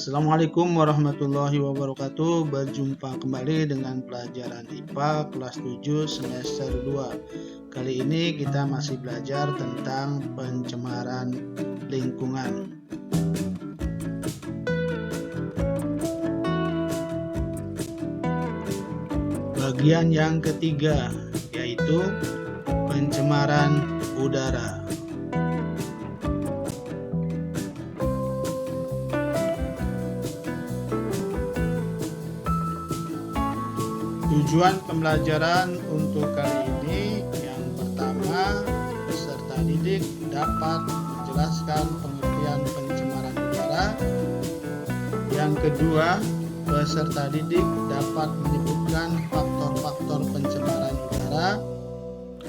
Assalamualaikum warahmatullahi wabarakatuh. Berjumpa kembali dengan pelajaran IPA kelas 7 semester 2. Kali ini kita masih belajar tentang pencemaran lingkungan. Bagian yang ketiga yaitu pencemaran udara. Tujuan pembelajaran untuk kali ini yang pertama, peserta didik dapat menjelaskan pengertian pencemaran udara. Yang kedua, peserta didik dapat menyebutkan faktor-faktor pencemaran udara.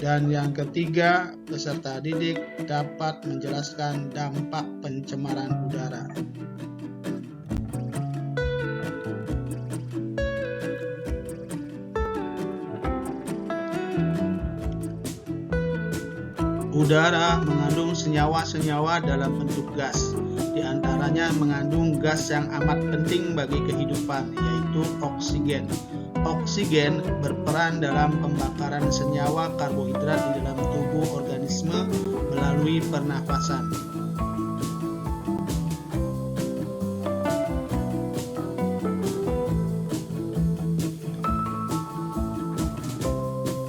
Dan yang ketiga, peserta didik dapat menjelaskan dampak pencemaran udara. Udara mengandung senyawa-senyawa dalam bentuk gas. Di antaranya mengandung gas yang amat penting bagi kehidupan, yaitu oksigen. Oksigen berperan dalam pembakaran senyawa karbohidrat di dalam tubuh organisme melalui pernafasan.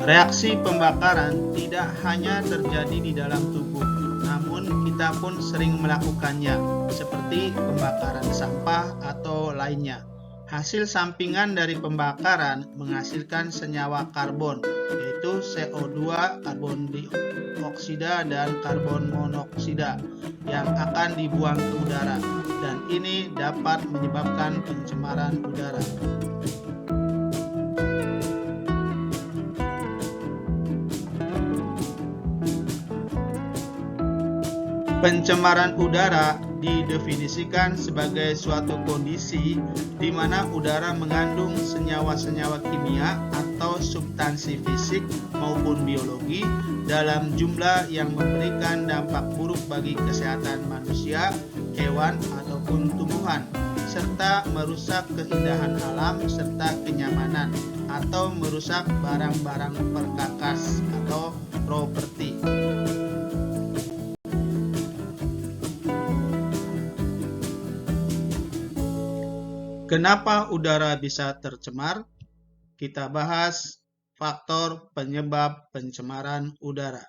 Reaksi pembakaran tidak hanya terjadi di dalam tubuh, namun kita pun sering melakukannya, seperti pembakaran sampah atau lainnya. Hasil sampingan dari pembakaran menghasilkan senyawa karbon, yaitu CO2, karbon dioksida, dan karbon monoksida yang akan dibuang ke udara, dan ini dapat menyebabkan pencemaran udara. Pencemaran udara didefinisikan sebagai suatu kondisi di mana udara mengandung senyawa-senyawa kimia atau substansi fisik maupun biologi dalam jumlah yang memberikan dampak buruk bagi kesehatan manusia, hewan, ataupun tumbuhan, serta merusak keindahan alam serta kenyamanan, atau merusak barang-barang perkakas atau properti. Kenapa udara bisa tercemar? Kita bahas faktor penyebab pencemaran udara.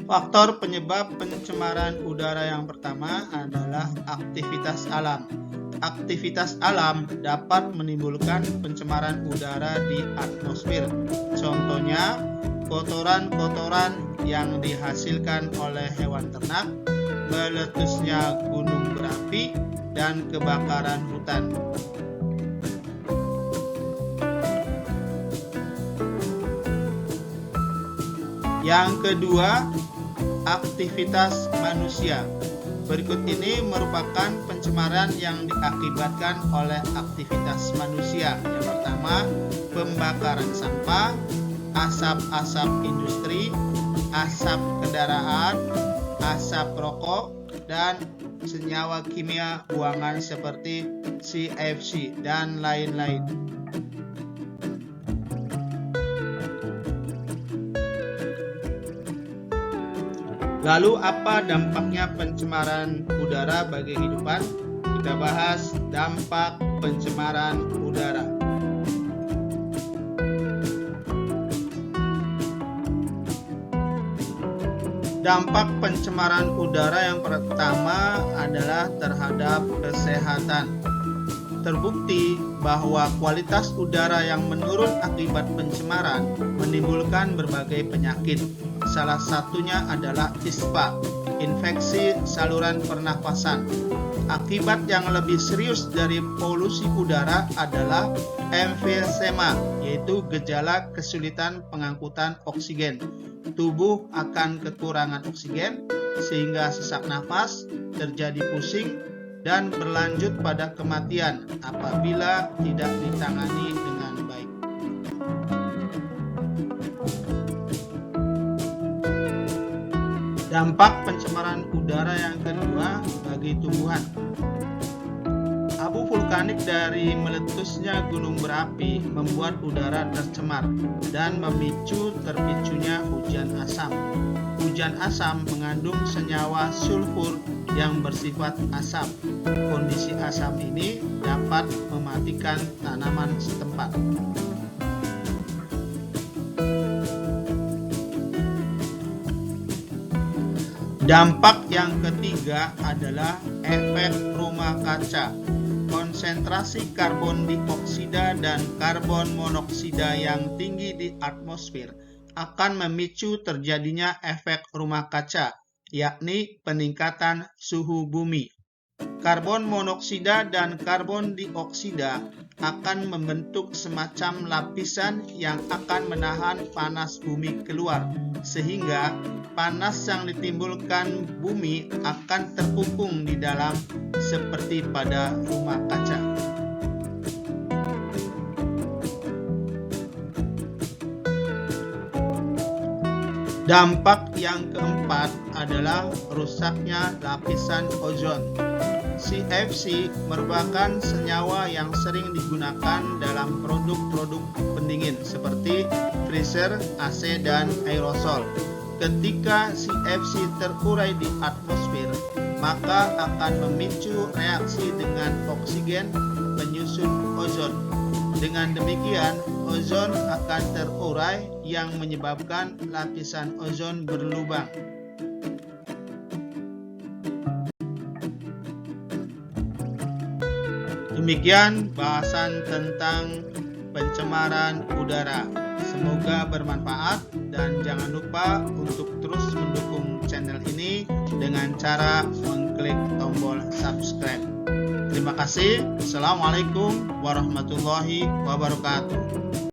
Faktor penyebab pencemaran udara yang pertama adalah aktivitas alam. Aktivitas alam dapat menimbulkan pencemaran udara di atmosfer. Contohnya, kotoran-kotoran yang dihasilkan oleh hewan ternak, meletusnya gunung berapi, dan kebakaran hutan. Yang kedua, aktivitas manusia. Berikut ini merupakan pencemaran yang diakibatkan oleh aktivitas manusia. Yang pertama, pembakaran sampah, asap-asap industri, asap kendaraan, asap rokok, dan senyawa kimia buangan seperti CFC dan lain-lain. Lalu apa dampaknya pencemaran udara bagi kehidupan? Kita bahas dampak pencemaran udara. Dampak pencemaran udara yang pertama adalah terhadap kesehatan. Terbukti bahwa kualitas udara yang menurun akibat pencemaran menimbulkan berbagai penyakit. Salah satunya adalah ISPA, infeksi saluran pernafasan. Akibat yang lebih serius dari polusi udara adalah emfisema, yaitu gejala kesulitan pengangkutan oksigen. Tubuh akan kekurangan oksigen sehingga sesak nafas, terjadi pusing, dan berlanjut pada kematian apabila tidak ditangani dengan baik. Dampak pencemaran udara yang kedua bagi tumbuhan. Abu vulkanik dari meletusnya gunung berapi membuat udara tercemar dan memicu terpicunya hujan asam. Hujan asam mengandung senyawa sulfur yang bersifat asam. Kondisi asam ini dapat mematikan tanaman setempat. Dampak yang ketiga adalah efek rumah kaca. Konsentrasi karbon dioksida dan karbon monoksida yang tinggi di atmosfer akan memicu terjadinya efek rumah kaca, yakni peningkatan suhu bumi. Karbon monoksida dan karbon dioksida akan membentuk semacam lapisan yang akan menahan panas bumi keluar, sehingga panas yang ditimbulkan bumi akan terkungkung di dalam seperti pada rumah kaca. Dampak yang keempat adalah rusaknya lapisan ozon. CFC merupakan senyawa yang sering digunakan dalam produk-produk pendingin seperti freezer, AC, dan aerosol. Ketika CFC terurai di atmosfer, maka akan memicu reaksi dengan oksigen penyusun ozon. Dengan demikian, ozon akan terurai yang menyebabkan lapisan ozon berlubang. Demikian bahasan tentang pencemaran udara. Semoga bermanfaat dan jangan lupa untuk terus mendukung channel ini dengan cara mengklik tombol subscribe. Terima kasih. Assalamualaikum warahmatullahi wabarakatuh.